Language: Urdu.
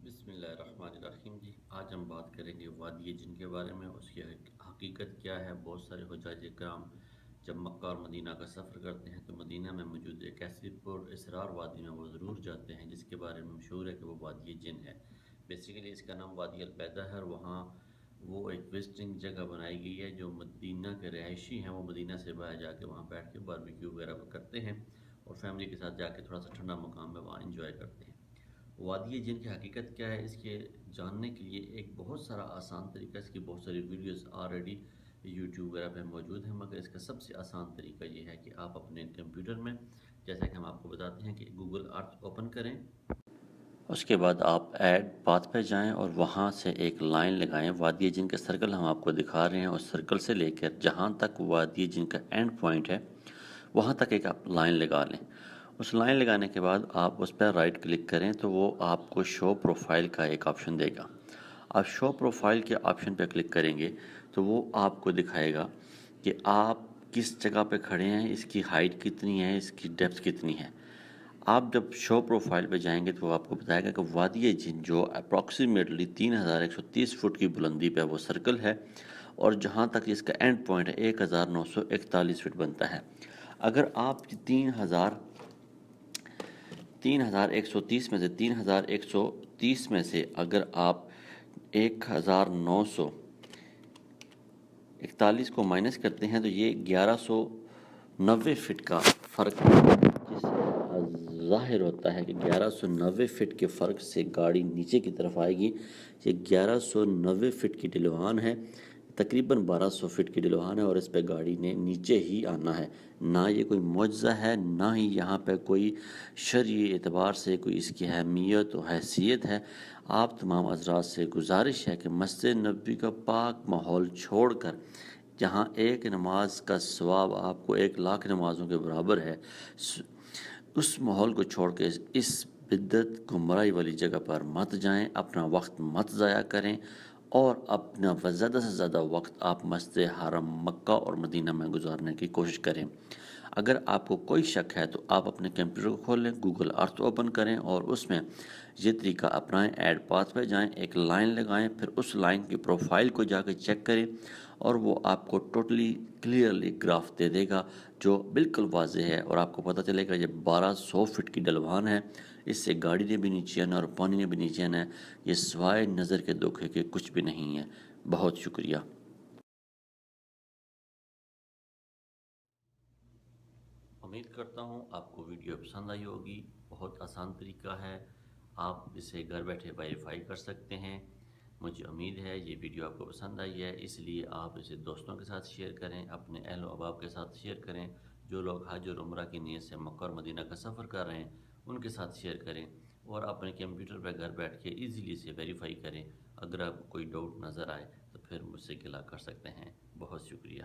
بسم اللہ الرحمن الرحیم جی، آج ہم بات کریں گے وادی جن کے بارے میں. اس کی حقیقت کیا ہے. بہت سارے حجاج کرام جب مکہ اور مدینہ کا سفر کرتے ہیں تو مدینہ میں موجود ایک ایسی پر اسرار وادی میں وہ ضرور جاتے ہیں جس کے بارے میں مشہور ہے کہ وہ وادی جن ہے. بیسیکلی اس کا نام وادی البیدہ ہے، اور وہاں وہ ایک وزٹنگ جگہ بنائی گئی ہے. جو مدینہ کے رہائشی ہیں وہ مدینہ سے باہر جا کے وہاں بیٹھ کے باربیکیو وغیرہ کرتے ہیں اور فیملی کے ساتھ جا کے تھوڑا سا ٹھنڈا مقام میں وہاں انجوائے کرتے ہیں. وادی جن کی حقیقت کیا ہے، اس کے جاننے کے لیے ایک بہت سارا آسان طریقہ، اس کی بہت ساری ویڈیوز آلریڈی یوٹیوب وغیرہ پہ موجود ہیں، مگر اس کا سب سے آسان طریقہ یہ ہے کہ آپ اپنے کمپیوٹر میں، جیسا کہ ہم آپ کو بتاتے ہیں کہ گوگل ارتھ اوپن کریں. اس کے بعد آپ ایڈ پاتھ پہ جائیں اور وہاں سے ایک لائن لگائیں. وادی جن کا سرکل ہم آپ کو دکھا رہے ہیں، اس سرکل سے لے کر جہاں تک وادی جن کا اینڈ پوائنٹ ہے وہاں تک ایک آپ لائن لگا لیں. اس لائن لگانے کے بعد آپ اس پہ رائٹ کلک کریں تو وہ آپ کو شو پروفائل کا ایک آپشن دے گا. آپ شو پروفائل کے آپشن پہ کلک کریں گے تو وہ آپ کو دکھائے گا کہ آپ کس جگہ پہ کھڑے ہیں، اس کی ہائٹ کتنی ہے، اس کی ڈیپتھ کتنی ہے. آپ جب شو پروفائل پہ جائیں گے تو وہ آپ کو بتائے گا کہ وادی جن جو اپروکسیمیٹلی 3130 فٹ کی بلندی پہ وہ سرکل ہے، اور جہاں تک اس کا اینڈ پوائنٹ ہے 1941 فٹ بنتا ہے. اگر آپ 3130 میں سے 3130 میں سے اگر آپ 1941 کو مائنس کرتے ہیں تو یہ 1190 فٹ کا فرق ہے، جس سے ظاہر ہوتا ہے کہ 1190 فٹ کے فرق سے گاڑی نیچے کی طرف آئے گی. یہ 1190 فٹ کی ڈلوان ہے، تقریباً 1200 فٹ کی ڈلوان ہے، اور اس پہ گاڑی نے نیچے ہی آنا ہے. نہ یہ کوئی معجزہ ہے، نہ ہی یہاں پہ کوئی شرعی اعتبار سے کوئی اس کی اہمیت و حیثیت ہے. آپ تمام حضرات سے گزارش ہے کہ مسجد نبوی کا پاک ماحول چھوڑ کر، جہاں ایک نماز کا ثواب آپ کو 1,00,000 نمازوں کے برابر ہے، اس ماحول کو چھوڑ کے اس بدعت گمراہی والی جگہ پر مت جائیں. اپنا وقت مت ضائع کریں، اور اپنا زیادہ سے زیادہ وقت آپ مسجد حرم مکہ اور مدینہ میں گزارنے کی کوشش کریں. اگر آپ کو کوئی شک ہے تو آپ اپنے کمپیوٹر کو کھول لیں، گوگل ارتھ اوپن کریں اور اس میں یہ طریقہ اپنائیں. ایڈ پاتھ پہ جائیں، ایک لائن لگائیں، پھر اس لائن کی پروفائل کو جا کے چیک کریں، اور وہ آپ کو ٹوٹلی کلیئرلی گراف دے دے گا جو بالکل واضح ہے، اور آپ کو پتہ چلے گا یہ 1200 فٹ کی ڈلوان ہے. اس سے گاڑی نے بھی نیچے آنا اور پانی نے بھی نیچے آنا ہے. یہ سوائے نظر کے دھوکے کے کچھ بھی نہیں ہے. بہت شکریہ. امید کرتا ہوں آپ کو ویڈیو پسند آئی ہوگی. بہت آسان طریقہ ہے، آپ اسے گھر بیٹھے ویریفائی کر سکتے ہیں. مجھے امید ہے یہ ویڈیو آپ کو پسند آئی ہے، اس لیے آپ اسے دوستوں کے ساتھ شیئر کریں، اپنے اہل و احباب کے ساتھ شیئر کریں. جو لوگ حج اور عمرہ کی نیت سے مکہ اور مدینہ کا سفر کر رہے ہیں ان کے ساتھ شیئر کریں، اور اپنے کمپیوٹر پہ گھر بیٹھ کے ایزیلی اسے ویریفائی کریں. اگر آپ کو کوئی ڈاؤٹ نظر آئے تو پھر مجھ سے گلا کر سکتے ہیں. بہت شکریہ.